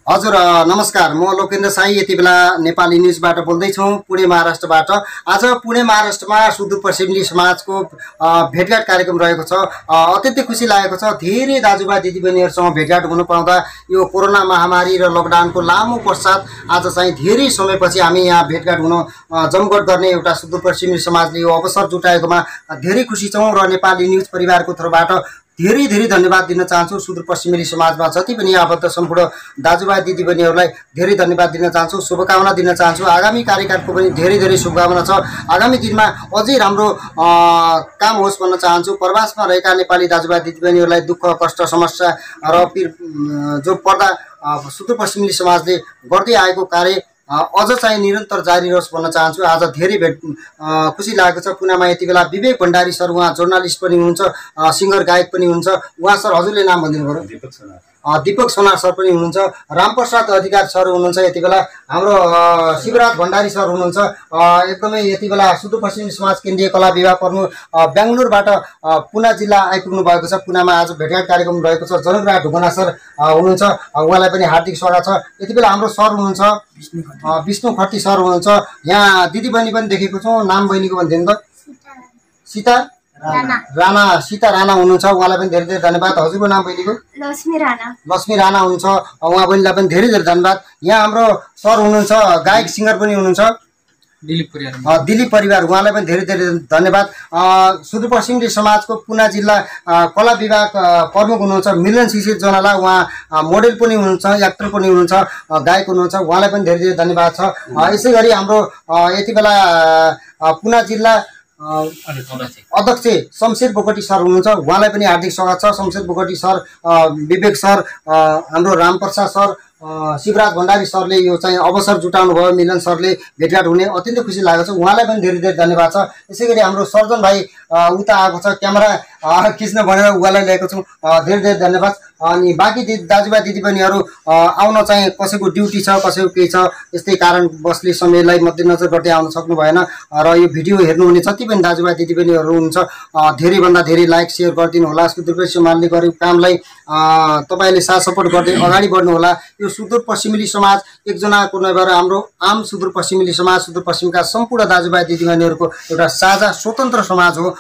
हजुर नमस्कार, म लोकेन्द्र साई यति बेला नेपाली न्युजबाट बोल्दैछौँ पुणे महाराष्ट्रबाट। आज पुणे महाराष्ट्रमा सुदूरपश्चिमेली समाजको भेटघाट कार्यक्रम रहेको छ। अत्यन्तै खुसी लागेको छ। धेरै दाजुभाइ दिदीबहिनीहरूसँग भेटघाट हुन पाउँदा यो कोरोना महामारी र लकडाउनको लामो पश्चात आज चाहिँ धेरै समयपछि हामी यहाँ भेटघाट हुन जमघट गर्ने एउटा सुदूरपश्चिमेली समाजले यो अवसर जुटाएकोमा धेरै खुसी छौँ र नेपाली न्युज परिवारको तर्फबाट धेरै धेरै धन्यवाद दिन चाहन्छु। सुदूरपश्चिमेली समाजमा जति पनि आबद्ध सम्पूर्ण दाजुभाइ दिदीबहिनीहरूलाई धेरै धन्यवाद दिन चाहन्छु, शुभकामना दिन चाहन्छु। आगामी कार्यकालको पनि धेरै धेरै शुभकामना छ। आगामी दिनमा अझै राम्रो काम होस् भन्न चाहन्छु। प्रवासमा रहेका नेपाली दाजुभाइ दिदीबहिनीहरूलाई दुःख कष्ट समस्या र जो पर्दा सुदूरपश्चिमेली समाजले गर्दै आएको कार्य अझ चाहिँ निरन्तर जारी रहोस् भन्न चाहन्छु। आज धेरै खुसी लागेको छ। पुनामा यति बेला विवेक भण्डारी सर, उहाँ जर्नलिस्ट पनि हुनुहुन्छ, सिङ्गर गायक पनि हुनुहुन्छ। उहाँ सर हजुरले नाम भनिदिनु पर्यो। दीपक सोनार सर पनि हुनुहुन्छ, रामप्रसाद अधिकारी सर हुनुहुन्छ, यति बेला हाम्रो शिवराज भण्डारी सर हुनुहुन्छ। एकदमै यति बेला सुदूरपश्चिम समाज केन्द्रीय कला विभाग प्रमुख बेङ्गलोरबाट पुना जिल्ला आइपुग्नु भएको छ। पुनामा आज भेटघाट कार्यक्रम रहेको छ। जनकराज ढुङ्गाना सर हुनुहुन्छ, उहाँलाई पनि हार्दिक स्वागत छ। यति बेला हाम्रो सर हुनुहुन्छ विष्णु खत्री सर हुनुहुन्छ। यहाँ दिदीबहिनी पनि देखेको छौँ, नाम बहिनीको भनिदिनु त। सीता राणा हुनुहुन्छ, उहाँलाई पनि धेरै धेरै धन्यवाद। हजुरको नाम बहिनीको? लक्ष्मी राणा हुनुहुन्छ, उहाँ बहिनीलाई पनि धेरै धेरै धन्यवाद। यहाँ हाम्रो सर हुनुहुन्छ, गायक सिङ्गर पनि हुनुहुन्छ, दिलीप परिवार, उहाँलाई पनि धेरै धेरै धन्यवाद। सुदूरपश्चिमेली समाजको पुना जिल्ला कला विभाग प्रमुख हुनुहुन्छ मिलन शिशिर जनाला, उहाँ मोडेल पनि हुनुहुन्छ, एक्टर पनि हुनुहुन्छ, गायक हुनुहुन्छ, उहाँलाई पनि धेरै धेरै धन्यवाद छ। यसै गरी हाम्रो यति बेला पुना जिल्ला अध्यक्ष शमशेर बोगटी सर हुनुहुन्छ, उहाँलाई पनि हार्दिक स्वागत छ। शमशेर बोगटी सर, विवेक सर, हाम्रो रामप्रसाद सर, शिवराज भण्डारी सरले यो चाहिँ अवसर जुटाउनु भयो। मिलन सरले भेटघाट हुने अत्यन्तै खुसी लागेको छ, उहाँलाई पनि धेरै धेरै धन्यवाद छ। यसै गरी हाम्रो सर्जन भाइ उता आएको छ, क्यामेरा खिच्न भनेर उहाँलाई ल्याएको छौँ, धेरै धेरै धन्यवाद। अनि बाँकी दाजुभाइ दिदीबहिनीहरू आउन चाहिँ कसैको ड्युटी छ, कसैको केही छ, यस्तै कारणवशले समयलाई मध्यनजर गर्दै आउन सक्नु भएन। र यो भिडियो हेर्नुहुने जति पनि दाजुभाइ दिदीबहिनीहरू हुनुहुन्छ, धेरैभन्दा धेरै लाइक सेयर गरिदिनु होला। सुदूरपश्चिम समाजले गरेको कामलाई तपाईँले साथ सपोर्ट गर्दै अगाडि बढ्नु होला। यो सुदूरपश्चिमेली समाज एकजनाको नभएर हाम्रो आम सुदूरपश्चिमेली समाज, सुदूरपश्चिमका सम्पूर्ण दाजुभाइ दिदीबहिनीहरूको एउटा साझा स्वतन्त्र समाज हो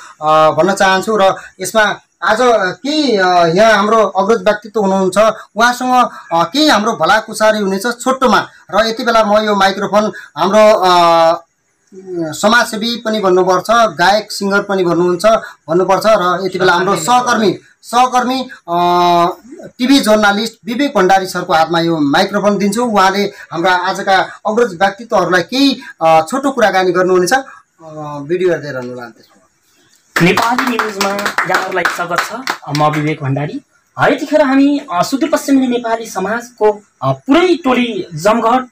भन्न चाहन्छु। र यसमा आज केही यहाँ हाम्रो अग्रज व्यक्तित्व हुनुहुन्छ, उहाँसँग केही हाम्रो भलाकुसारी हुनेछ छोटोमा। र यति बेला म यो माइक्रोफोन हाम्रो समाजसेवी पनि भन्नुपर्छ, गायक सिङ्गर पनि भन्नुपर्छ, र यति बेला हाम्रो सहकर्मी टिभी जर्नलिस्ट विवेक भण्डारी सरको हातमा यो माइक्रोफोन दिन्छु। उहाँले हाम्रा आजका अग्रज व्यक्तित्वहरूलाई केही छोटो कुराकानी गर्नुहुनेछ। भिडियो हेर्दै रहनुहोला। नेपाली न्युजमा यहाँहरूलाई स्वागत छ। म विवेक भण्डारी। यतिखेर हामी सुदूरपश्चिमेली नेपाली समाजको पुरै टोली जमघट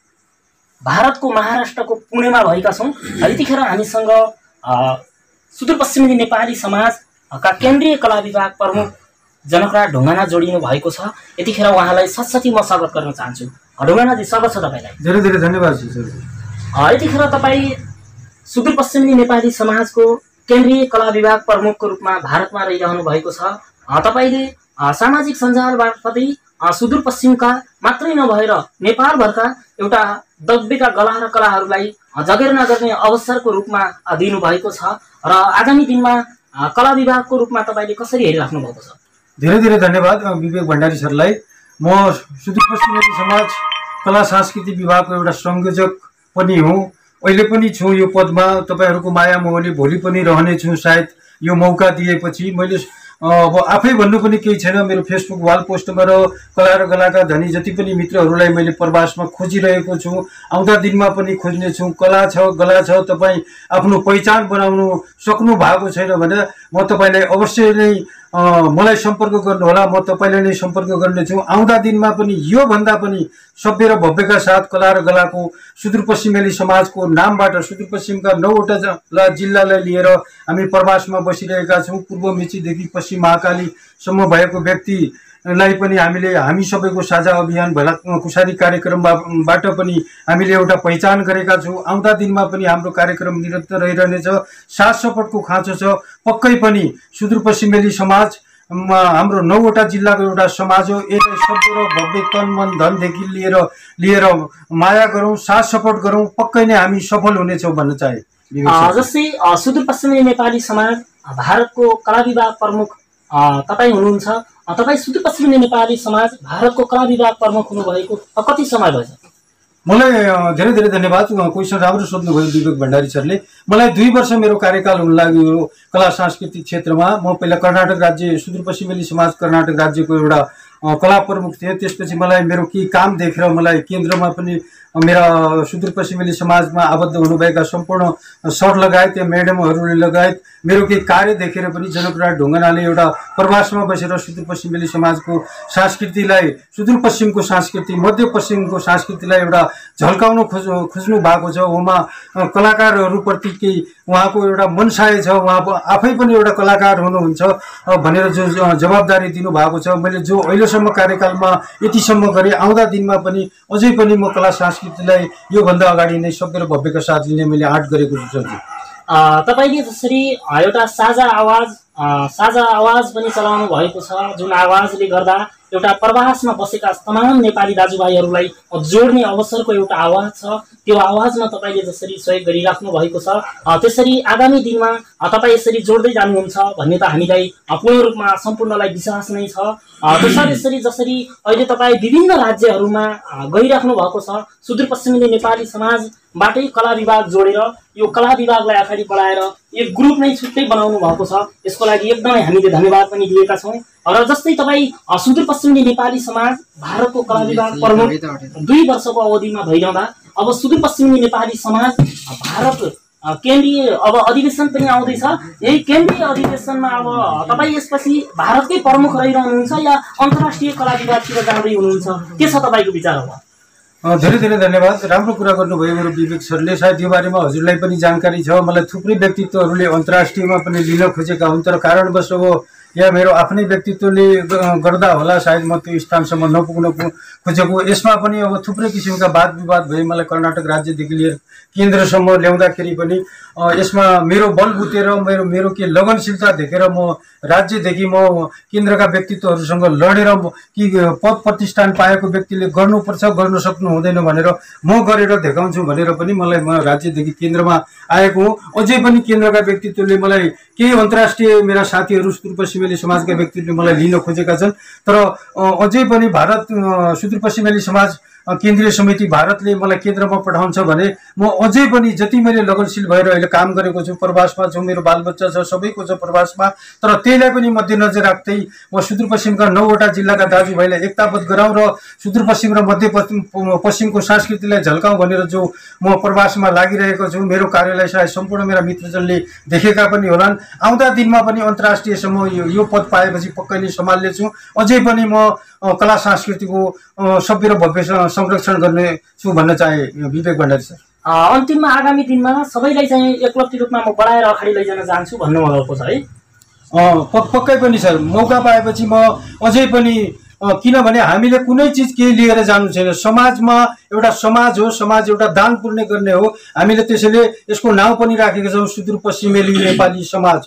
भारतको महाराष्ट्रको पुणेमा भएका छौँ। यतिखेर हामीसँग सुदूरपश्चिमेली नेपाली समाजका केन्द्रीय कला विभाग प्रमुख जनकराज ढुङ्गाना जोडिनु भएको छ। यतिखेर उहाँलाई साथसाथै म स्वागत गर्न चाहन्छु। ढुङ्गानाजी, स्वागत छ तपाईँलाई। धेरै धेरै धन्यवाद सर। यतिखेर तपाईँ सुदूरपश्चिमेली नेपाली समाजको केन्द्रीय कला विभाग प्रमुखको रूपमा भारतमा रहिरहनु भएको छ। तपाईँले सामाजिक सञ्जाल मार्फतै सुदूरपश्चिमका मात्रै नभएर नेपालभरका एउटा दब्बेका गला र कलाहरूलाई जगेर्ना गर्ने अवसरको रूपमा दिनुभएको छ। र आगामी दिनमा कला विभागको रूपमा तपाईँले कसरी हेरिराख्नु भएको छ? धेरै धेरै धन्यवाद विवेक भण्डारी सरलाई। म सुदूरपश्चिमेली समाज कला सांस्कृतिक विभागको एउटा संयोजक पनि हुँ। अहिले पनि छु यो पदमा। तपाईँहरूको माया मोहले भोलि पनि रहनेछु सायद यो मौका दिएपछि। मैले अब आफै भन्नु पनि केही छैन। मेरो फेसबुक वाल पोस्टमा र कला र गलाका धनी जति पनि मित्रहरूलाई मैले प्रवासमा खोजिरहेको छु, आउँदा दिनमा पनि खोज्नेछु। कला छ, गला छ, तपाईँ आफ्नो पहिचान बनाउनु सक्नु भएको छैन भने म तपाईँलाई अवश्य नै मलाई सम्पर्क गर्नुहोला। म तपाईँलाई नै सम्पर्क गर्नेछु। आउँदा दिनमा पनि योभन्दा पनि सभ्य र भव्यका साथ कला र गलाको सुदूरपश्चिमेली समाजको नामबाट सुदूरपश्चिमका 9वटा जिल्लालाई लिएर हामी प्रवासमा बसिरहेका छौँ। पूर्व मेचीदेखि पश्चिम महाकालीसम्म भएको व्यक्तिलाई पनि हामी सबैको साझा अभियान भलाकुसारी कार्यक्रमबाट पनि हामीले एउटा पहिचान गरेका छौँ। आउँदा दिनमा पनि हाम्रो कार्यक्रम निरन्तर रहिरहनेछ। साथ सपोर्टको खाँचो छ। पक्कै पनि सुदूरपश्चिमेली समाज हाम्रो 9वटा जिल्लाको एउटा समाज हो। यसलाई शब्द र भव्य तन मन धनदेखि लिएर माया गरौँ, साथ सपोर्ट गरौँ, पक्कै नै हामी सफल हुनेछौँ भन्न चाहे। जस्तै सुदूरपश्चिमी नेपाली समाज भारतको कला विभाग प्रमुख तपाईँ हुनुहुन्छ। तपाईँ सुदूरपश्चिमी नेपाली समाज भारतको कला विभाग प्रमुख हुनुभएको कति समय भयो? मलाई धेरै धेरै धन्यवाद। क्वेसन राम्रो सोध्नुभयो विवेक भण्डारी सरले। मलाई 2 वर्ष मेरो कार्यकाल हुन लाग्यो कला सांस्कृतिक क्षेत्रमा। म पहिला कर्नाटक राज्य सुदूरपश्चिमेली समाज कर्नाटक राज्यको एउटा कला प्रमुख थिएँ। त्यसपछि मलाई मेरो केही काम देखेर मलाई केन्द्रमा पनि मेरा सुदूरपश्चिमेली समाजमा आबद्ध हुनुभएका सम्पूर्ण सर लगायत या म्याडमहरूले लगायत मेरो केही कार्य देखेर पनि जनकराज ढुङ्गानाले एउटा प्रवासमा बसेर सुदूरपश्चिमेली समाजको संस्कृतिलाई, सुदूरपश्चिमको संस्कृति, मध्यपश्चिमको संस्कृतिलाई एउटा झल्काउन खोज्नु भएको छ। उहाँ कलाकारहरूप्रति केही उहाँको एउटा मनसाय छ, उहाँ आफै पनि एउटा कलाकार हुनुहुन्छ भनेर जो जवाबदारी दिनुभएको छ। मैले जो अहिलेसम्म कार्यकालमा यतिसम्म गरेँ, आउँदा दिनमा पनि अझै पनि म कला संस्कृतिलाई योभन्दा अगाडि नै सभ्य र भव्यका साथ लिने मैले आँट गरेको छु। तपाईँले जसरी एउटा साझा आवाज पनि चलाउनु भएको छ, जुन आवाजले गर्दा एउटा प्रवासमा बसेका तमाम नेपाली दाजुभाइहरूलाई जोड्ने अवसरको एउटा आवाज छ। त्यो आवाजमा तपाईँले जसरी सहयोग गरिराख्नु भएको छ, त्यसरी आगामी दिनमा तपाईँ यसरी जोड्दै जानुहुन्छ भन्ने त हामीलाई पूर्ण रूपमा सम्पूर्णलाई विश्वास नै छ। त्यसरी जसरी अहिले तपाईँ विभिन्न राज्यहरूमा गइराख्नु भएको छ, सुदूरपश्चिमी नेपाली समाजबाटै कला विभाग जोडेर यो कला विभागलाई अगाडि बढाएर एक ग्रुप नै छुट्टै बनाउनु भएको छ। यसको लागि एकदमै हामीले धन्यवाद पनि दिएका छौँ। र जस्तै तपाईँ सुदूरपश्चिमी नेपाली समाज भारतको कला विभाग प्रमुख 2 वर्षको अवधिमा भइरहँदा अब सुदूरपश्चिमी नेपाली समाज भारत केन्द्रीय अब अधिवेशन पनि आउँदैछ। यही केन्द्रीय अधिवेशनमा अब तपाईँ यसपछि भारतकै प्रमुख रहिरहनुहुन्छ या अन्तर्राष्ट्रिय कला विभागतिर जाँदै हुनुहुन्छ? के छ तपाईँको विचारमा? धेरै धेरै धन्यवाद। राम्रो कुरा गर्नुभयो मेरो विवेक सरले। सायद यो बारेमा हजुरलाई पनि जानकारी छ। मलाई थुप्रै व्यक्तित्वहरूले अन्तर्राष्ट्रियमा पनि लिन खोजेका हुन्, तर कारणवश अब या मेरो आफ्नै व्यक्तित्वले गर्दा होला सायद म त्यो स्थानसम्म नपुग्न खोजेको। यसमा पनि अब थुप्रै किसिमका वाद विवाद भए। मलाई कर्नाटक राज्यदेखि लिएर केन्द्रसम्म ल्याउँदाखेरि पनि यसमा मेरो बल बुतेर मेरो के लगनशीलता देखेर म राज्यदेखि म केन्द्रका व्यक्तित्वहरूसँग लडेर कि पद प्रतिष्ठान पाएको व्यक्तिले गर्नुपर्छ, गर्न सक्नु हुँदैन भनेर म गरेर देखाउँछु भनेर पनि मलाई म राज्यदेखि केन्द्रमा आएको हो। अझै पनि केन्द्रका व्यक्तित्वले मलाई केही अन्तर्राष्ट्रिय मेरा साथीहरू सुदूरपश्चिमेली समाजका व्यक्तिले मलाई लिन खोजेका छन्, तर अझै पनि भारत सुदूरपश्चिमेली समाज केन्द्रीय समिति भारतले मलाई केन्द्रमा पठाउँछ भने म अझै पनि जति मैले लगनशील भएर अहिले काम गरेको छु, प्रवासमा छु, मेरो बालबच्चा छ, सबैको छ प्रवासमा, तर त्यसलाई पनि मध्यनजर राख्दै म सुदूरपश्चिमका 9वटा जिल्लाका दाजुभाइलाई एकताबद्ध गराउँ र सुदूरपश्चिम र मध्यपश्चिमको संस्कृतिलाई झल्काउँ भनेर जो म प्रवासमा लागिरहेको छु। मेरो कार्यलाई सायद सम्पूर्ण मेरा मित्रजनले देखेका पनि होलान्। आउँदा दिनमा पनि अन्तर्राष्ट्रियसम्म यो पद पाएपछि पक्कै नै सम्हाल्नेछु। अझै पनि म कला संस्कृतिको सभ्य र भव्य संरक्षण गर्ने छु भन्न चाहे विवेक भण्डारी सर। अन्तिममा आगामी दिनमा सबैलाई चाहिँ एकलौटी रूपमा म बढाएर अगाडि लैजान चाहन्छु भन्नु भएको छ है? पक्कै पनि सर। मौका पाएपछि म अझै पनि, किनभने हामीले कुनै चिज केही लिएर जानु छैन। समाजमा एउटा समाज हो, समाज एउटा दान पुण्य गर्ने हो। हामीले त्यसैले यसको नाउँ पनि राखेका छौँ सुदूरपश्चिमेली नेपाली समाज।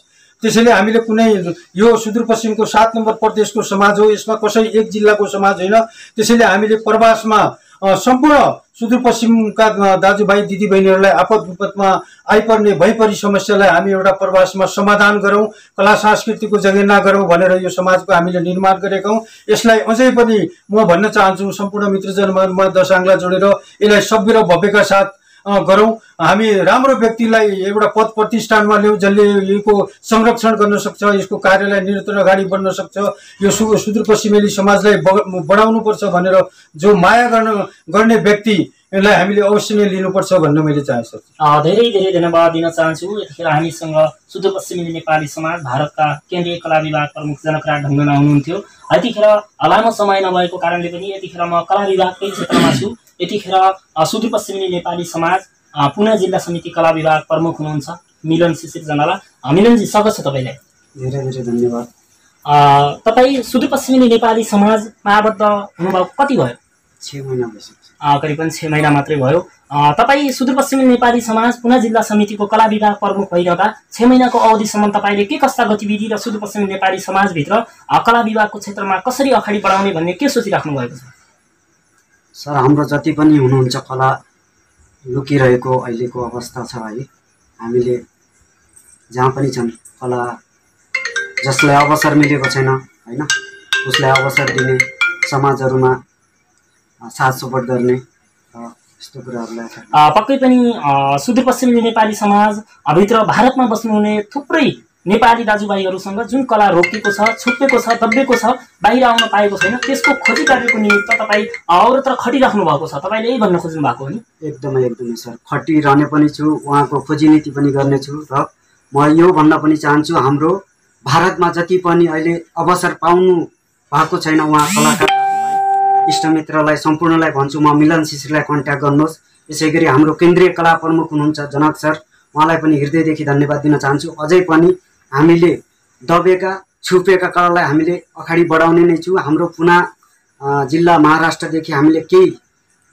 त्यसैले हामीले कुनै यो सुदूरपश्चिमको 7 नम्बर प्रदेशको समाज हो, यसमा कसै एक जिल्लाको समाज होइन। त्यसैले हामीले प्रवासमा सम्पूर्ण सुदूरपश्चिमका दाजुभाइ दिदीबहिनीहरूलाई आपद विपदमा आइपर्ने भइपरि समस्यालाई हामी एउटा प्रवासमा समाधान गरौँ, कला संस्कृतिको जगेर्ना गरौँ भनेर यो समाजको हामीले निर्माण गरेका हौँ। यसलाई अझै पनि म भन्न चाहन्छु सम्पूर्ण मित्रजनमा 10 आङ्ला जोडेर यसलाई सभ्य र भव्यका साथ गरौँ। हामी राम्रो व्यक्तिलाई एउटा पद प्रतिष्ठानमा ल्याउँ जसले यसको संरक्षण गर्न सक्छ, यसको कार्यलाई निरन्तर अगाडि बढ्न सक्छ। यो सुदूरपश्चिमेली समाजलाई बढाउनुपर्छ भनेर जो माया गर्ने व्यक्तिलाई हामीले अवश्य नै लिनुपर्छ भन्न मैले चाहे सर। धेरै धेरै धन्यवाद दिन चाहन्छु। यतिखेर हामीसँग सुदूरपश्चिमी नेपाली समाज भारतका केन्द्रीय कला विभाग प्रमुख जनकराज ढुङ्गाना हुनुहुन्थ्यो। यतिखेर लामो समय नभएको कारणले पनि यतिखेर म कला विभागकै क्षेत्रमा छु। यतिखेर सुदूरपश्चिमी नेपाली समाज पुणे जिल्ला समिति कला विभाग प्रमुख हुनुहुन्छ मिलन शिशिर जनाला। मिलनजी स्वागत छ तपाईँलाई। धेरै धेरै धन्यवाद। तपाईँ सुदूरपश्चिमी नेपाली समाजमा आबद्ध हुनुभएको कति भयो? 6 महिना भइसक्यो। करिबन 6 महिना मात्रै भयो। तपाईँ सुदूरपश्चिमी नेपाली समाज पुना जिल्ला समितिको कला विभाग प्रमुख भइरहँदा 6 महिनाको अवधिसम्म तपाईँले के कस्ता गतिविधि र सुदूरपश्चिमी नेपाली समाजभित्र कला विभागको क्षेत्रमा कसरी अगाडि बढाउने भन्ने के सोचिराख्नु भएको छ? सर, हाम्रो जति पनि हुनुहुन्छ कला लुकिरहेको अहिलेको अवस्था छ है, हामीले जहाँ पनि छन् कला जसलाई अवसर मिलेको छैन हैन उसलाई अवसर दिने, समाजहरूमा साथ सपोर्ट गर्ने यस्तो कुराहरूलाई पक्कै पनि सुदूरपश्चिमी नेपाली समाज भित्र भारतमा बस्नुहुने थुप्रै नेपाली दाजुभाइहरूसँग जुन कला रोकिएको छ, छुपेको छ, दबिएको छ, बाहिर आउन पाएको छैन, त्यसको खोजी कार्यको निमित्त तपाईँ अहोरत्र खटिराख्नु भएको छ। तपाईँले यही भन्न खोज्नु भएको हो नि? एकदमै सर, खटिरहने पनि छु, उहाँको खोजी नीति पनि गर्नेछु र म यो भन्न पनि चाहन्छु हाम्रो भारतमा जति पनि अहिले अवसर पाउनु भएको छैन उहाँ कलाकार इष्टमित्रलाई सम्पूर्णलाई भन्छु म मिलन शिशिरलाई कन्ट्याक्ट गर्नुहोस्। यसै गरी हाम्रो केन्द्रीय कला प्रमुख हुनुहुन्छ जनक सर, उहाँलाई पनि हृदयदेखि धन्यवाद दिन चाहन्छु। अझै पनि हामीले दबेका छुपेका कलालाई हामीले अगाडि बढाउने नै छु। हाम्रो पुना जिल्ला महाराष्ट्रदेखि हामीले केही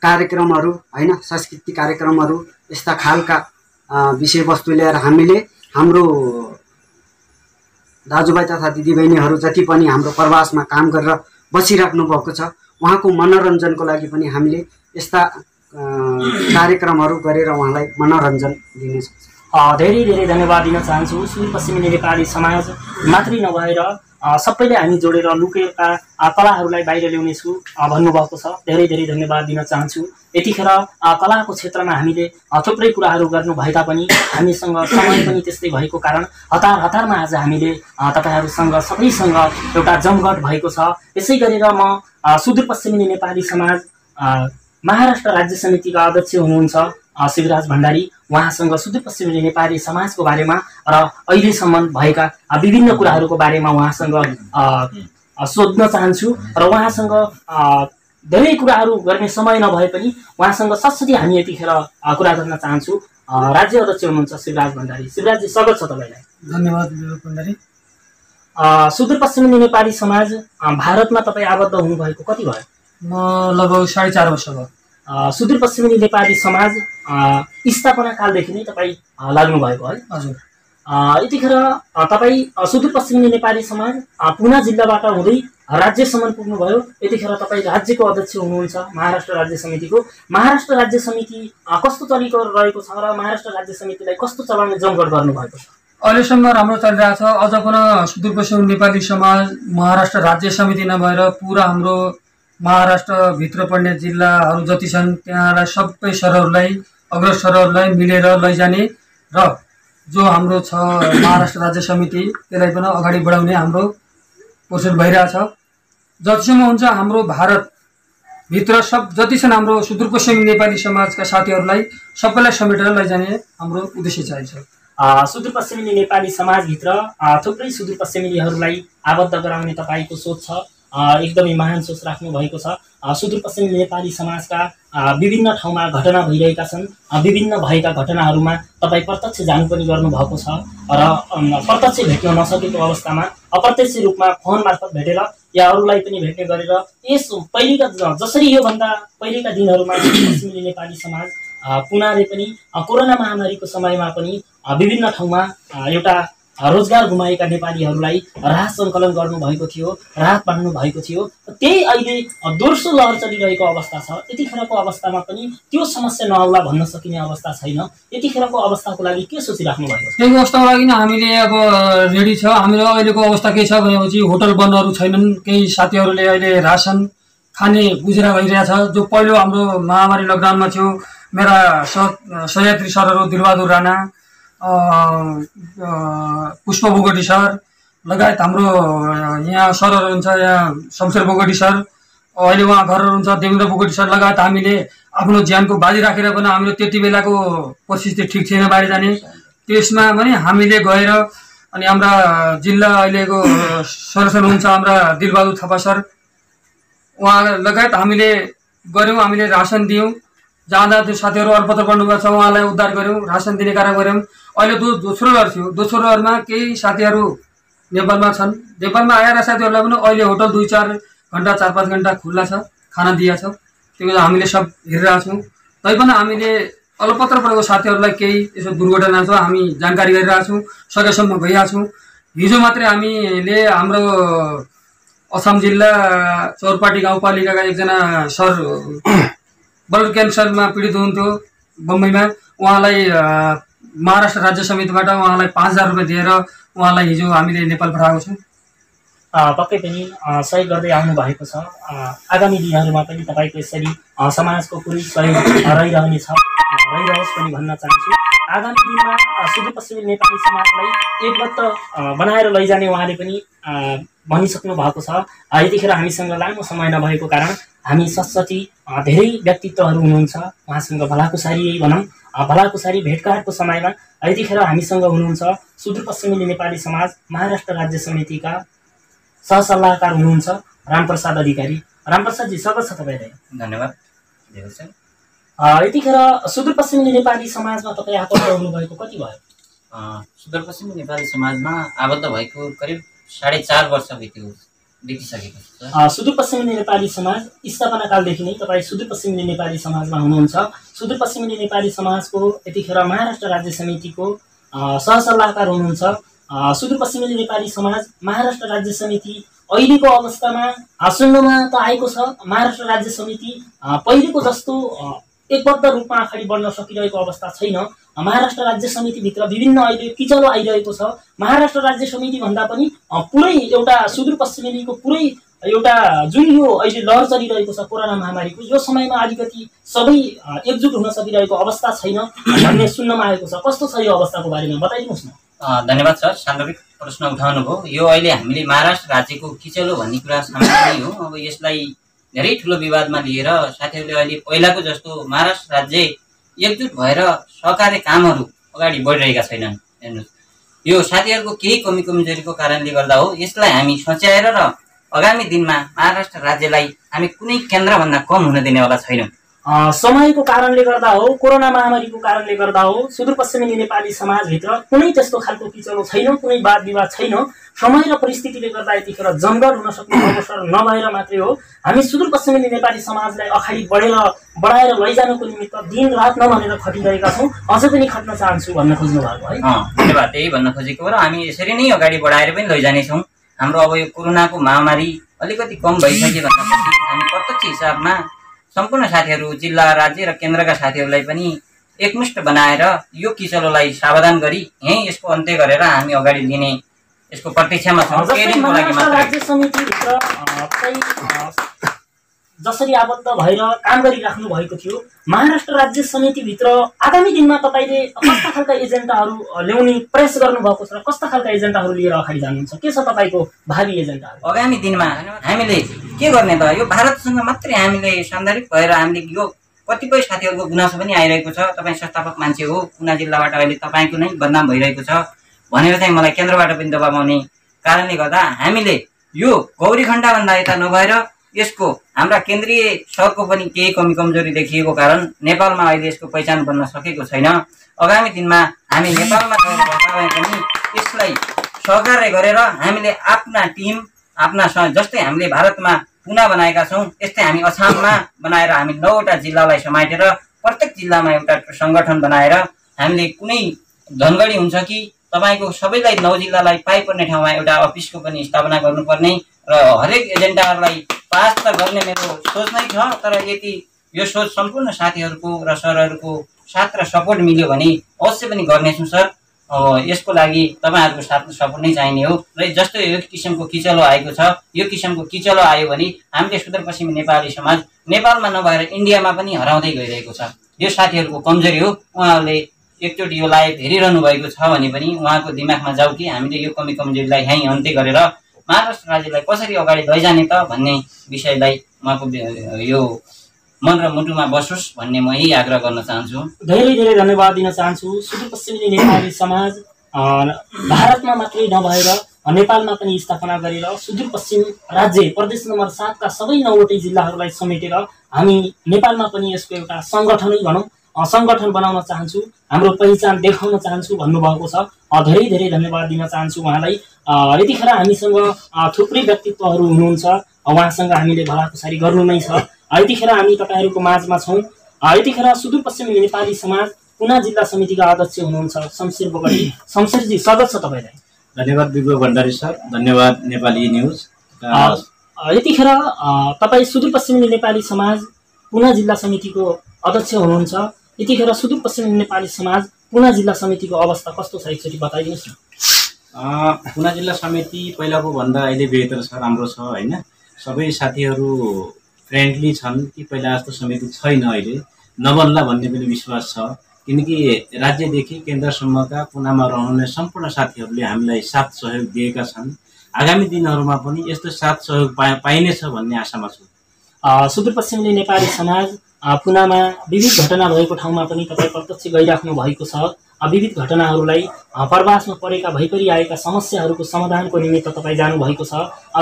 कार्यक्रमहरू हैन सांस्कृतिक कार्यक्रमहरू यस्ता खालका विषयवस्तु ल्याएर हामीले हाम्रो दाजुभाइ तथा दिदीबहिनीहरू जति पनि हाम्रो प्रवासमा काम गरेर बसिराख्नु भएको छ उहाँको मनोरञ्जनको लागि पनि हामीले यस्ता कार्यक्रमहरू गरेर उहाँलाई मनोरञ्जन दिने धेरै धेरै धन्यवाद दिन चाहन्छु। सुदूरपश्चिमी नेपाली समाज मात्रै नभएर सबैले हामी जोडेर लुकेका कलाहरूलाई बाहिर ल्याउनेछु भन्नुभएको छ। धेरै धेरै धन्यवाद दिन चाहन्छु। यतिखेर कलाको क्षेत्रमा हामीले थुप्रै कुराहरू गर्नुभए तापनि हामीसँग समय पनि त्यस्तै भएको कारण हतारमा आज हामीले तपाईँहरूसँग सबैसँग एउटा जमघट भएको छ। यसै गरेर म सुदूरपश्चिमी नेपाली समाज महाराष्ट्र राज्य समितिका अध्यक्ष हुनुहुन्छ शिवराज भण्डारी, उहाँसँग सुदूरपश्चिमी नेपाली समाजको बारेमा र अहिलेसम्म भएका विभिन्न कुराहरूको बारेमा उहाँसँग सोध्न चाहन्छु र उहाँसँग धेरै कुराहरू गर्ने समय नभए पनि उहाँसँग सधैँ हामी यतिखेर कुरा गर्न चाहन्छु। राज्य अध्यक्ष हुनुहुन्छ शिवराज भण्डारी। शिवराजजी, स्वागत छ तपाईँलाई। धन्यवाद भण्डारी। सुदूरपश्चिमी नेपाली समाज भारतमा तपाईँ आबद्ध हुनुभएको कति भयो? म लगभग 4.5 वर्ष भयो। सुदूरपश्चिमी नेपाली समाज स्थापना कालदेखि नै तपाईँ लाग्नु भएको है? हजुर। यतिखेर तपाईँ सुदूरपश्चिमी नेपाली समाज पुना जिल्लाबाट हुँदै राज्यसम्म पुग्नुभयो। यतिखेर तपाईँ राज्यको अध्यक्ष हुनुहुन्छ महाराष्ट्र राज्य समितिको। महाराष्ट्र राज्य समिति कस्तो चलेको रहेको छ र महाराष्ट्र राज्य समितिलाई कस्तो चलाउने जमघट गर्नुभएको छ? अहिलेसम्म राम्रो चलिरहेको छ। अझ पनि सुदूरपश्चिमी नेपाली समाज महाराष्ट्र राज्य समिति नभएर पुरा हाम्रो महाराष्ट्रभित्र पर्ने जिल्लाहरू जति छन् त्यहाँलाई सबै सरहरूलाई अग्रसरहरूलाई मिलेर लैजाने र जो हाम्रो छ महाराष्ट्र राज्य समिति त्यसलाई पनि अगाडि बढाउने हाम्रो कोसिस भइरहेछ। जतिसम्म हुन्छ हाम्रो भारतभित्र जति छन् हाम्रो सुदूरपश्चिमी नेपाली समाजका साथीहरूलाई सबैलाई समेटेर लैजाने हाम्रो उद्देश्य चाहिन्छ। सुदूरपश्चिमी नेपाली समाजभित्र थुप्रै सुदूरपश्चिमीहरूलाई आबद्ध गराउने तपाईँको सोच छ। एकदमै महान सोच राख्नु भएको छ। सुदूरपश्चिमी नेपाली समाजका विभिन्न ठाउँमा घटना भइरहेका छन्। विभिन्न भएका घटनाहरूमा तपाईँ प्रत्यक्ष जानु पनि गर्नुभएको छ र प्रत्यक्ष भेट्न नसकेको अवस्थामा अप्रत्यक्ष रूपमा फोन मार्फत भेटेर या अरूलाई पनि भेट्ने गरेर यस पहिलेका जसरी योभन्दा पहिलेका दिनहरूमा सुदूरपश्चिमी नेपाली समाज पुनाले पनि कोरोना महामारीको समयमा पनि विभिन्न ठाउँमा एउटा रोजगार गुमाएका नेपालीहरूलाई राहत सङ्कलन गर्नुभएको थियो, राहत बाँड्नु भएको थियो। त्यही अहिले दोस्रो लहर चलिरहेको अवस्था छ। यतिखेरको अवस्थामा पनि त्यो समस्या नआउला भन्न सकिने अवस्था छैन। यतिखेरको अवस्थाको लागि के सोचिराख्नु भएको छ? त्यही अवस्थाको लागि हामीले अब रेडी छ। हाम्रो अहिलेको अवस्था के छ भनेपछि होटल बन्दहरू छैनन्। केही साथीहरूले अहिले रासन खाने गुजारा भइरहेछ। जो पहिलो हाम्रो महामारी लकडाउनमा थियो मेरा सहयात्री सरहरू दिलबहादुर राणा, पुष्प बोगटी सर लगायत हाम्रो यहाँ सरहरू हुन्छ, यहाँ शमशेर बोगटी सर, अहिले उहाँ घरहरू हुन्छ देवेन्द्र बोगटी सर लगायत हामीले आफ्नो ज्यानको बाजी राखेर पनि हाम्रो त्यति बेलाको परिस्थिति ठिक थिएन बाहिर जाने। त्यसमा पनि हामीले गएर अनि हाम्रा जिल्ला अहिलेको सदस्य हुनुहुन्छ हाम्रा दिलबहादुर थापा सर, उहाँ लगायत हामीले गऱ्यौँ। हामीले रासन दियौँ। जाँदा त्यो साथीहरू अल्पत्र गर्नुभएको छ उहाँलाई उद्धार गऱ्यौँ, रासन दिने कार्य गऱ्यौँ। अहिले दोस्रो लहर थियो। दोस्रो लहरमा केही साथीहरू नेपालमा छन्। नेपालमा आएर साथीहरूलाई पनि अहिले होटल 2-4 घन्टा 4-5 घन्टा खुल्ला छ, खाना दिएको छ। त्यो बेला हामीले सब हेरिरहेको छौँ। तैपनि हामीले अलपत्र परेको साथीहरूलाई केही यसो दुर्घटना छ हामी जानकारी गरिरहेको छौँ, सकेसम्म गइरहेको छौँ। हिजो मात्रै हामीले हाम्रो असम जिल्ला चौरपाटी गाउँपालिकाका एकजना सर ब्लड क्यान्सरमा पीडित हुनुहुन्थ्यो बम्बईमा। उहाँलाई महाराष्ट्र राज्य समितिबाट उहाँलाई 5,000 रुपियाँ दिएर उहाँलाई हिजो हामीले नेपाल पठाएको छौँ। पक्कै पनि सहयोग गर्दै आउनु भएको छ। आगामी दिनहरूमा पनि तपाईँको यसरी समाजको पुरै सहयोग रहिरहनेछ, रहिरहोस् पनि भन्न चाहन्छु। आगामी दिनमा सुदूरपश्चिमी नेपाली समाजलाई एकबद्ध बनाएर लैजाने उहाँले पनि भनिसक्नु भएको छ। यतिखेर हामीसँग लामो समय नभएको कारण हामी सचसची धेरै व्यक्तित्वहरू हुनुहुन्छ, उहाँसँग भलाकुसारी यही भनौँ, भलाकुसारी भेटघाटको समयमा यतिखेर हामीसँग हुनुहुन्छ सुदूरपश्चिमी नेपाली समाज महाराष्ट्र राज्य समितिका सहसल्लाहकार हुनुहुन्छ रामप्रसाद अधिकारी। रामप्रसादजी स्वागत छ तपाईँलाई। धन्यवाद। यतिखेर सुदूरपश्चिमी नेपाली समाजमा तपाईँ आबद्ध हुनुभएको कति भयो? सुदूरपश्चिमी नेपाली समाजमा आबद्ध भएको करिब 4.5 वर्ष बितिसकेको छ। सुदूरपश्चिमी नेपाली समाज स्थापना कालदेखि नै तपाईँ सुदूरपश्चिमी नेपाली समाजमा हुनुहुन्छ। सुदूरपश्चिमी नेपाली समाजको यतिखेर महाराष्ट्र राज्य समितिको सहसल्लाहकार हुनुहुन्छ। सुदूरपश्चिमी नेपाली समाज महाराष्ट्र राज्य समिति अहिलेको अवस्थामा सुन्नमा त आएको छ, महाराष्ट्र राज्य समिति पहिलेको जस्तो एकबद्ध रूपमा अगाडि बढ्न सकिरहेको अवस्था छैन। महाराष्ट्र राज्य समितिभित्र विभिन्न अहिले किचलो आइरहेको छ। महाराष्ट्र राज्य समिति भन्दा पनि पुरै एउटा सुदूरपश्चिमीको पुरै एउटा जुन यो अहिले लहर चलिरहेको छ कोरोना महामारीको, यो समयमा अलिकति सबै एकजुट हुन सकिरहेको अवस्था छैन भन्ने सुन्नमा आएको छ। कस्तो छ यो अवस्थाको बारेमा बताइदिनुहोस् न। धन्यवाद सर, सान्दर्भिक प्रश्न उठाउनुभयो। यो अहिले हामीले महाराष्ट्र राज्यको किचलो भन्ने कुरा सामान्य हो। अब यसलाई धेरै ठुलो विवादमा लिएर साथीहरूले अहिले पहिलाको जस्तो महाराष्ट्र राज्य एकजुट भएर सहकार्य कामहरू अगाडि बढिरहेका छैनन्। हेर्नुहोस्, यो साथीहरूको केही कमी कमजोरीको कारणले गर्दा हो। यसलाई हामी सच्याएर र आगामी दिनमा महाराष्ट्र राज्यलाई हामी कुनै केन्द्रभन्दा कम हुन दिनेवाला छैनौँ। समयको कारणले गर्दा हो, कोरोना महामारीको कारणले गर्दा हो, सुदूरपश्चिमी नेपाली समाजभित्र कुनै त्यस्तो खालको किचलो छैन, कुनै वाद विवाद छैन। समय र परिस्थितिले गर्दा यतिखेर जमघट हुन सक्ने अवसर नभएर मात्रै हो हामी सुदूरपश्चिमी नेपाली समाजलाई अगाडि बढाएर लैजानुको निमित्त दिन रात नभनेर खटिरहेका छौँ। अझ पनि खट्न चाहन्छु भन्न खोज्नु भएको है। धन्यवाद। त्यही भन्न खोजेको र हामी यसरी नै अगाडि बढाएर पनि लैजानेछौँ। हाम्रो अब यो कोरोनाको महामारी अलिकति कम भइसके भन्दाखेरि हामी प्रत्यक्ष हिसाबमा सम्पूर्ण साथीहरू, जिल्ला, राज्य र केन्द्रका साथीहरूलाई पनि एकमुष्ट बनाएर यो किचलोलाई सावधान गरी यहीँ यसको अन्त्य गरेर हामी अगाडि दिने यसको प्रतीक्षामा छौँ। राज्य समितिभित्र जसरी आबद्ध भएर काम गरिराख्नु भएको थियो, महाराष्ट्र राज्य समितिभित्र आगामी दिनमा तपाईँले कस्ता खालका एजेन्डाहरू ल्याउने प्रयास गर्नुभएको छ र कस्ता खालका एजेन्डाहरू लिएर अगाडि जानुहुन्छ? के छ तपाईँको भावी एजेन्डाहरू? आगामी दिनमा हामीले के गर्ने त? यो भारतसँग मात्रै हामीले सान्दर्भिक भएर हामीले यो कतिपय साथीहरूको गुनासो पनि आइरहेको छ। तपाईँ संस्थापक मान्छे हो, कुना जिल्लाबाट अहिले तपाईँको नै बदनाम भइरहेको छ भनेर चाहिँ मलाई केन्द्रबाट पनि दबाब आउने कारणले गर्दा हामीले यो गौरीखण्डभन्दा यता नभएर यसको हाम्रा केन्द्रीय सरको पनि केही कमी कमजोरी देखिएको कारण नेपालमा अहिले यसको पहिचान बन्न सकेको छैन। आगामी दिनमा हामी नेपालमा पनि यसलाई सहकार्य गरेर हामीले आफ्ना टिम, आफ्ना जस्तै हामीले भारतमा पुना बनाएका छौँ यस्तै हामी असममा बनाएर हामी 9वटा जिल्लालाई समातेर प्रत्येक जिल्लामा एउटा सङ्गठन बनाएर हामीले कुनै धनगढी हुन्छ कि तपाईँको सबैलाई 9 जिल्लालाई पाइपर्ने ठाउँमा एउटा अफिसको पनि स्थापना गर्नुपर्ने र हरेक एजेन्डाहरूलाई पास त गर्ने मेरो सोच नै छ। तर यदि यो सोच सम्पूर्ण साथीहरूको र सरहरूको साथ र सपोर्ट मिल्यो भने अवश्य पनि गर्नेछौँ सर। यसको लागि तपाईँहरूको साथ सपोर्ट नै चाहिने हो। र जस्तो यो किसिमको किचलो आएको छ, यो किसिमको किचलो आयो भने हामीले सुदूरपश्चिमी नेपाली समाज नेपालमा नभएर इन्डियामा पनि हराउँदै गइरहेको छ। यो साथीहरूको कमजोरी हो। उहाँहरूले एकचोटि यो लाइभ हेरिरहनु भएको छ भने पनि उहाँको दिमागमा जाऊ कि हामीले यो कमी कमजोरीलाई यहीँ अन्त्य गरेर महाराष्ट्र राज्यलाई कसरी अगाडि लैजाने त भन्ने विषयलाई उहाँको यो मन र मुटुमा बसोस् भन्ने म यही आग्रह गर्न चाहन्छु। धेरै धेरै धन्यवाद दिन चाहन्छु। सुदूरपश्चिमी नेपाली समाज भारतमा मात्रै नभएर नेपालमा पनि स्थापना गरेर सुदूरपश्चिम राज्य प्रदेश नम्बर 7 का सबै 9वटै जिल्लाहरूलाई समेटेर हामी नेपालमा पनि यसको एउटा सङ्गठनै भनौँ, सङ्गठन बनाउन चाहन्छु, हाम्रो पहिचान देखाउन चाहन्छु भन्नुभएको छ। धेरै धेरै धन्यवाद दिन चाहन्छु उहाँलाई। यतिखेर हामीसँग थुप्रै व्यक्तित्वहरू हुनुहुन्छ, उहाँसँग हामीले भलाकुसारी गर्नु नै छ। यतिखेर हामी तपाईँहरूको माझमा छौँ। यतिखेर सुदूरपश्चिमी नेपाली समाज पुना जिल्ला समितिका अध्यक्ष हुनुहुन्छ शमशेर बोगटी। शमशेरजी स्वागत छ तपाईँलाई। धन्यवाद विवेक भण्डारी सर, धन्यवाद नेपाली न्युज। यतिखेर तपाईँ सुदूरपश्चिमी नेपाली समाज पुना जिल्ला समितिको अध्यक्ष हुनुहुन्छ। यतिखेर सुदूरपश्चिमी नेपाली समाज पुना जिल्ला समितिको अवस्था कस्तो छ एकचोटि बताइदिनुहोस् न। पुना जिल्ला समिति पहिलाको भन्दा अहिले बेहतर छ, राम्रो छ होइन। सबै साथीहरू फ्रेन्डली छन् कि पहिला जस्तो समिति छैन, अहिले नबन्ला भन्ने पनि विश्वास छ। किनकि राज्यदेखि केन्द्रसम्मका पुनामा रहने सम्पूर्ण साथीहरूले हामीलाई साथ सहयोग दिएका छन्। आगामी दिनहरूमा पनि यस्तो साथ सहयोग पाइनेछ भन्ने आशामा छु। सुदूरपश्चिमी नेपाली समाज पुनामा विविध घटना भएको ठाउँमा पनि तपाईँ प्रत्यक्ष गइराख्नु भएको छ। विविध घटनाहरूलाई प्रवासमा परेका भइपरि आएका समस्याहरूको समाधानको निमित्त तपाईँ जानुभएको छ।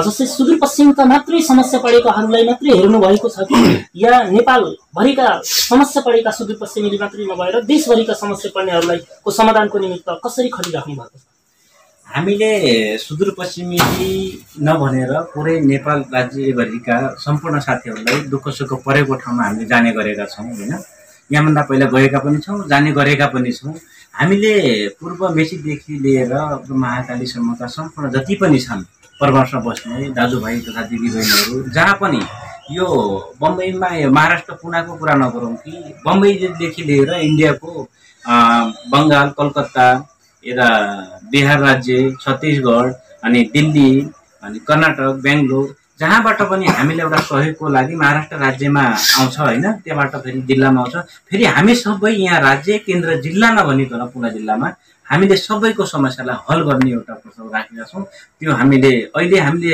जस्तै सुदूरपश्चिमका मात्रै समस्या परेकाहरूलाई मात्रै हेर्नु भएको छ कि या नेपालभरिका समस्या परेका सुदूरपश्चिमीले मात्रै नभएर देशभरिका समस्या पर्नेहरूलाई को समाधानको निमित्त कसरी खटिराख्नु भएको छ? हामीले सुदूरपश्चिमी नभनेर पुरै नेपाल राज्यभरिका सम्पूर्ण साथीहरूलाई दुःख सुख परेको ठाउँमा हामीले जाने गरेका छौँ होइन। यहाँभन्दा पहिला गएका पनि छौँ, जाने गरेका पनि छौँ। हामीले पूर्व मेचीदेखि लिएर महाकालीसम्मका सम्पूर्ण जति पनि छन् प्रवासमा बस्ने दाजुभाइ तथा दिदीबहिनीहरू, जहाँ पनि यो बम्बईमा महाराष्ट्र पुनाको कुरा नगरौँ कि बम्बईदेखि लिएर इन्डियाको बङ्गाल, कलकत्ता, यता बिहार राज्य, छत्तिसगढ, अनि दिल्ली, अनि कर्नाटक, बेङ्गलोर, जहाँबाट पनि हामीले एउटा सहयोगको लागि महाराष्ट्र राज्यमा आउँछ होइन। त्यहाँबाट फेरि जिल्लामा आउँछ। फेरि हामी सबै यहाँ राज्य, केन्द्र, जिल्ला नभनिकन पुना जिल्लामा हामीले सबैको समस्यालाई हल गर्ने एउटा प्रस्ताव राखेका छौँ। त्यो हामीले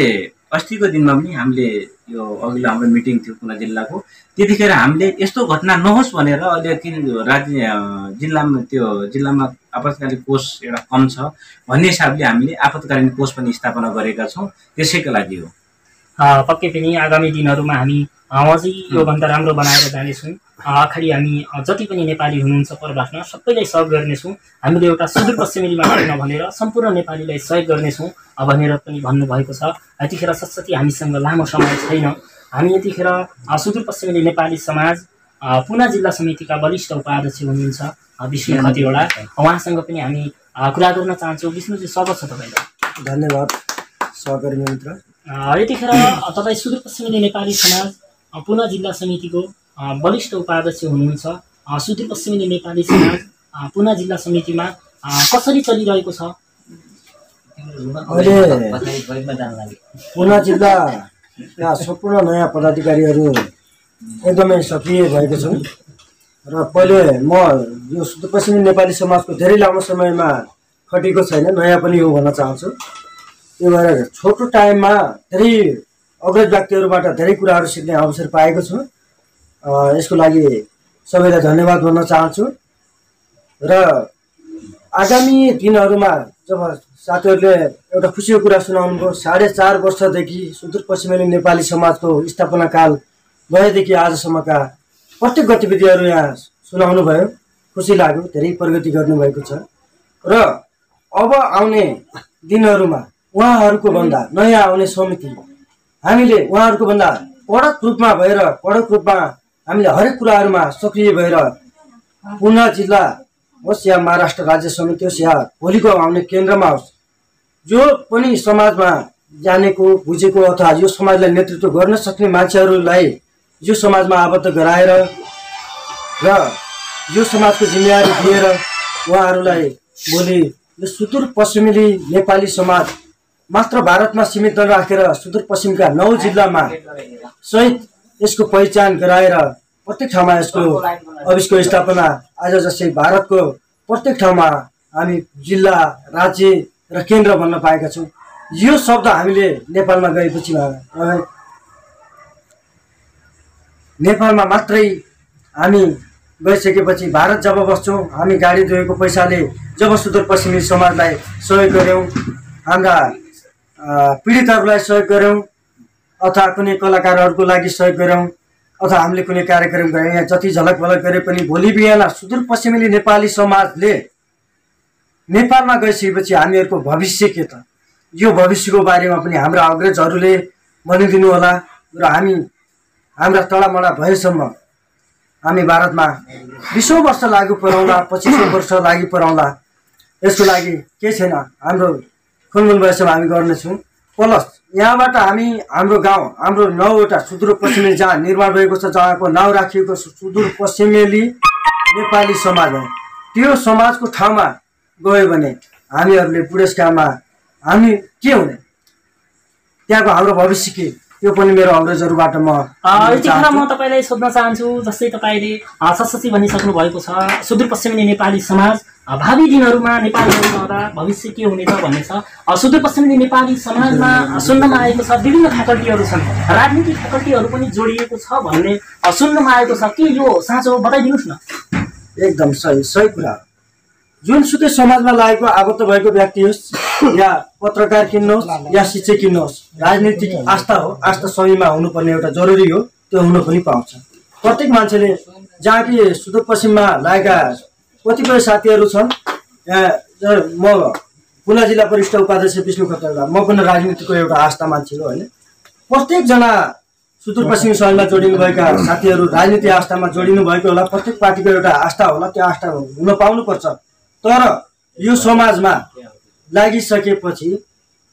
अस्तिको दिनमा पनि हामीले यो अघिल्लो हाम्रो मिटिङ थियो पुना जिल्लाको, त्यतिखेर हामीले यस्तो घटना नहोस् भनेर अहिले किन जिल्लामा आपतकालीन कोष एउटा कम छ भन्ने हिसाबले हामीले आपतकालीन कोष पनि स्थापना गरेका छौँ। त्यसैको लागि हो। पक्कै पनि आगामी दिनहरूमा हामी अझै योभन्दा राम्रो बनाएर जानेछौँ। अगाडि हामी जति पनि नेपाली हुनुहुन्छ प्रवासमा सबैलाई सहयोग गर्नेछौँ। हामीले एउटा सुदूरपश्चिमी मात्रै नभनेर सम्पूर्ण नेपालीलाई सहयोग गर्नेछौँ भनेर पनि भन्नुभएको छ। यतिखेर साथसाथै हामीसँग लामो समय छैन। हामी यतिखेर सुदूरपश्चिमी नेपाली समाज पुना जिल्ला समितिका वरिष्ठ उपाध्यक्ष हुनुहुन्छ विष्णु खतिवडा, उहाँसँग पनि हामी कुरा गर्न चाहन्छौँ। विष्णुजी स्वागत छ तपाईँलाई। धन्यवाद सहकर्मी मित्र। यतिखेर तपाईँ सुदूरपश्चिमी नेपाली समाज पुना जिल्ला समितिको वरिष्ठ उपाध्यक्ष हुनुहुन्छ। सुदूरपश्चिमी नेपाली समाज पुना जिल्ला समितिमा कसरी चलिरहेको छ? अहिले पुना जिल्ला सम्पूर्ण नयाँ पदाधिकारीहरू एकदमै सक्रिय भएको छन् र पहिले म यो सुदूरपश्चिमी नेपाली समाजको धेरै लामो समयमा खटेको छैन, नयाँ पनि हो भन्न चाहन्छु। त्यो भएर छोटो टाइममा धेरै अग्रज व्यक्तिहरूबाट धेरै कुराहरू सिक्ने अवसर पाएको छु। यसको लागि सबैलाई धन्यवाद भन्न चाहन्छु। र आगामी दिनहरूमा जब साथीहरूले एउटा खुसीको कुरा सुनाउनुभयो, 4.5 वर्षदेखि सुदूरपश्चिमी नेपाली समाजको स्थापना काल भएदेखि आजसम्मका प्रत्येक गतिविधिहरू यहाँ सुनाउनु भयो, खुसी लाग्यो। धेरै प्रगति गर्नुभएको छ र अब आउने दिनहरूमा उहाँहरूको भन्दा नयाँ आउने समिति हामीले उहाँहरूको भन्दा कडक रूपमा हामीले हरेक कुराहरूमा सक्रिय भएर पुना जिल्ला होस् या महाराष्ट्र राज्य समिति होस् या भोलिको आउने केन्द्रमा होस्, जो पनि समाजमा जानेको बुझेको अथवा यो समाजलाई नेतृत्व गर्न सक्ने मान्छेहरूलाई यो समाजमा आबद्ध गराएर र यो समाजको जिम्मेवारी दिएर उहाँहरूलाई भोलि यो सुदूरपश्चिमी नेपाली समाज मात्र भारतमा सीमित नराखेर सुदूरपश्चिमका 9 जिल्लामा सहित यसको पहिचान गराएर प्रत्येक ठाउँमा यसको अफिसको स्थापना आज जस्तै भारतको प्रत्येक ठाउँमा हामी जिल्ला, राज्य र केन्द्र भन्न पाएका छौँ। यो शब्द हामीले नेपालमा गएपछि नेपालमा मात्रै हामी गइसकेपछि भारत जब बस्छौँ, हामी गाडी धोएको पैसाले जब सुदूरपश्चिमी समाजलाई सहयोग गऱ्यौँ, हाम्रा पीडितहरूलाई सहयोग गऱ्यौँ अथवा कुनै कलाकारहरूको लागि सहयोग गऱ्यौँ अथवा हामीले कुनै कार्यक्रम गऱ्यौँ, यहाँ जति झलक भलक गरे पनि भोलि बिहान सुदूरपश्चिमी नेपाली समाजले नेपालमा गइसकेपछि हामीहरूको भविष्य के त? यो भविष्यको बारेमा पनि हाम्रा अग्रजहरूले भनिदिनु होला र हामी हाम्रा टडामडा भएसम्म हामी भारतमा 20औं वर्ष लागू पराउँला 25औं वर्ष लागि पराउँला यसको लागि केही छैन। हाम्रो खुनमुन भएसम्म हामी गर्नेछौँ। प्लस यहाँबाट हामी हाम्रो गाउँ हाम्रो 9वटा सुदूरपश्चिमेली जहाँ निर्माण भएको छ, जहाँको नाउँ राखिएको सुदूरपश्चिमेली नेपाली समाज हो, त्यो समाजको ठाउँमा गयो भने हामीहरूले बुढेसकालमा हामी के हुने, त्यहाँको हाम्रो भविष्य के, त्यो पनि मेरो अङ्ग्रेजहरूबाट म यतिखेर म तपाईँलाई सोध्न चाहन्छु। जस्तै तपाईँले सशक्ति भनिसक्नु भएको छ, सुदूरपश्चिमेली नेपाली समाज भावी दिनहरूमा नेपालीहरू रहँदा भविष्य के हुनेछ भन्ने छ। सुदूरपश्चिमेली नेपाली समाजमा सुन्नमा आएको छ विभिन्न फ्याकल्टीहरू छन्, राजनीतिक फ्याकल्टीहरू पनि जोडिएको छ भन्ने सुन्नमा आएको छ। के यो साँचो हो? बताइदिनुहोस् न। एकदम सही कुरा हो। जुनसुकै समाजमा लागेको आबद्ध भएको व्यक्ति होस् या पत्रकार किन्नुहोस् या शिक्षक किन्नुहोस्, राजनीतिक आस्था हो, आस्था सबैमा हुनुपर्ने एउटा जरुरी हो, त्यो हुन पनि पाउँछ। प्रत्येक मान्छेले जहाँ कि सुदूरपश्चिममा लागेका कतिपय साथीहरू छन्, म पुना जिल्ला वरिष्ठ उपाध्यक्ष विष्णु खतरा, म पनि राजनीतिको एउटा आस्था मान्छे हो होइन। प्रत्येकजना सुदूरपश्चिमी समाजमा जोडिनुभएका साथीहरू राजनीतिक आस्थामा जोडिनु भएको होला, प्रत्येक पार्टीको एउटा आस्था होला, त्यो आस्था हुन पाउनुपर्छ। तर यो समाजमा लागिसकेपछि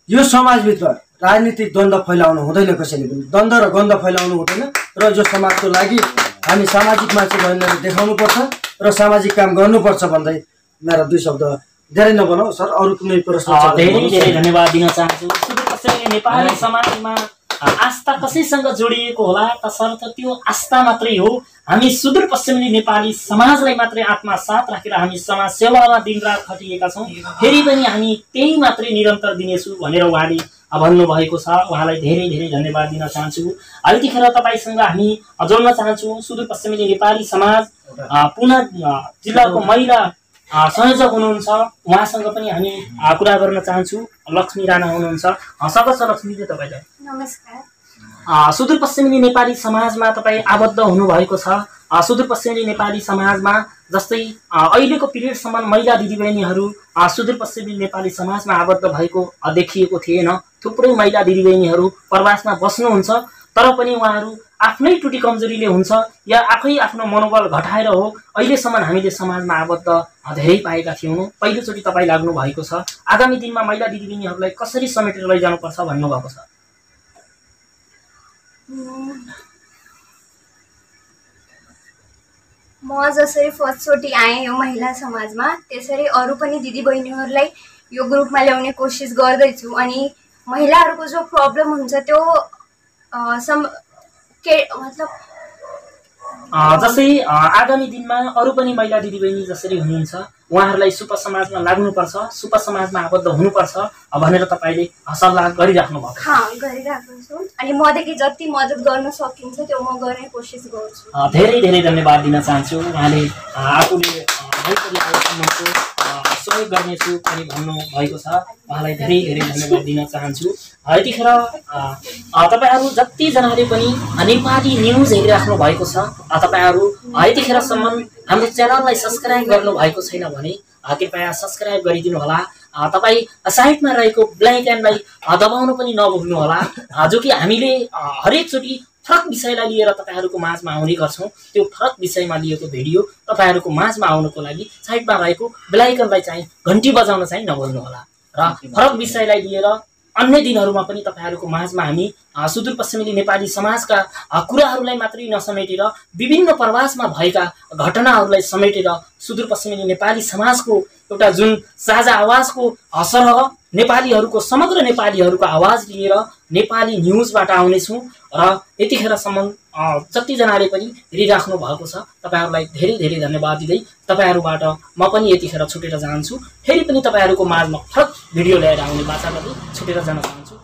यो समाजभित्र राजनीतिक द्वन्द्व फैलाउनु हुँदैन, कसैले पनि द्वन्द्व र गन्ध फैलाउनु हुँदैन। र जो समाजको लागि हामी सामाजिक मान्छे भनेर देखाउनुपर्छ र सामाजिक काम गर्नुपर्छ भन्दै मेरो 2 शब्द धेरै नबनाऊ सर। अरू कुनै प्रश्न छ? धेरै धेरै धन्यवाद दिन चाहन्छु। सुदूरपश्चिमेली नेपाली समाजमा आस्था कसैसँग जोडिएको होला, तसर्थ त्यो आस्था मात्रै हो। हामी सुदूरपश्चिमेली नेपाली समाजलाई मात्रै आत्मसात राखेर हामी समाज सेवामा दिनरात खटिएका छौँ। फेरि पनि हामी त्यही मात्रै निरन्तर दिनेछु भनेर उहाँले भन्नुभएको छ। उहाँलाई धेरै धेरै धन्यवाद दिन चाहन्छु। यतिखेर तपाईँसँग हामी जोड्न चाहन्छौँ सुदूरपश्चिमेली नेपाली समाज पुना जिल्लाको महिला संयोजक हुनुहुन्छ, उहाँसँग पनि हामी कुरा गर्न चाहन्छु। लक्ष्मी राणा हुनुहुन्छ। स्वागत छ लक्ष्मीजी तपाईँलाई। नमस्कार। सुदूरपश्चिमेली नेपाली समाजमा तपाईँ आबद्ध हुनुभएको छ। सुदूरपश्चिमेली नेपाली समाजमा जस्तै अहिलेको पिरियडसम्म महिला दिदीबहिनीहरू सुदूरपश्चिमेली नेपाली समाजमा आबद्ध भएको देखिएको थिएन। थुप्रै महिला दिदीबहिनीहरू प्रवासमा बस्नुहुन्छ, तर पनि उहाँहरू आफ्नै टुटी कमजोरीले हुन्छ या आफै आफ्नो मनोबल घटाएर हो अहिलेसम्म हामीले समाजमा आबद्ध धेरै पाएका थियौँ। पहिलोचोटि तपाईँ लाग्नु भएको छ। आगामी दिनमा महिला दिदीबहिनीहरूलाई कसरी समेटेर लैजानुपर्छ भन्नुभएको छ? म जसरी फर्स्टचोटि आएँ यो महिला समाजमा, त्यसरी अरू पनि दिदीबहिनीहरूलाई यो ग्रुपमा ल्याउने कोसिस गर्दैछु। अनि महिलाहरूको जो प्रब्लम हुन्छ त्यो मतलब जस्तै आगामी दिनमा अरू पनि महिला दिदीबहिनी जसरी हुनुहुन्छ उहाँहरूलाई सुप समाजमा लाग्नुपर्छ, सुप समाजमा आबद्ध हुनुपर्छ भनेर तपाईँले सल्लाह गरिराख्नु भएको? गरिराख्नु छु। अनि मदेखि जति मद्दत गर्न सकिन्छ त्यो म गर्ने कोसिस गर्छु। धेरै धेरै धन्यवाद दिन चाहन्छु। उहाँले आफूले भइसकेको सहयोग गर्नेछु पनि भन्नुभएको छ। उहाँलाई धेरै धेरै धन्यवाद दिन चाहन्छु। यतिखेर तपाईँहरू जतिजनाले पनि नेपाली न्युज हेरिराख्नु भएको छ, तपाईँहरू यतिखेरसम्म हाम्रो च्यानललाई सब्सक्राइब गर्नुभएको छैन भने कृपया सब्सक्राइब गरिदिनु होला। तपाईँ साइडमा रहेको बेल आइकनलाई दबाउनु पनि नभुल्नुहोला, जो कि हामीले हरेकचोटि फरक विषयलाई लिएर तपाईँहरूको माझमा आउने गर्छौँ। त्यो फरक विषयमा लिएको भिडियो तपाईँहरूको माझमा आउनको लागि साइडमा रहेको बेल आइकनलाई चाहिँ घन्टी बजाउन चाहिँ नभुल्नुहोला। र फरक विषयलाई लिएर अन्य दिनहरूमा पनि तपाईँहरूको माझमा हामी सुदूरपश्चिमेली नेपाली समाजका कुराहरूलाई मात्रै नसमेटेर विभिन्न प्रवासमा भएका घटनाहरूलाई समेटेर सुदूरपश्चिमेली नेपाली समाजको एउटा जुन साझा आवाजको सरह नेपालीहरूको समग्र नेपालीहरूको आवाज लिएर नेपाली न्युजबाट आउनेछौँ। र यतिखेरसम्म जतिजनाले पनि हेरिराख्नु भएको छ तपाईँहरूलाई धेरै धेरै धन्यवाद दिँदै तपाईँहरूबाट म पनि यतिखेर छुटेर जान्छु। फेरि पनि तपाईँहरूको माझमा फरक भिडियो ल्याएर आउने बाचा गर्दै छुटेर जान चाहन्छु।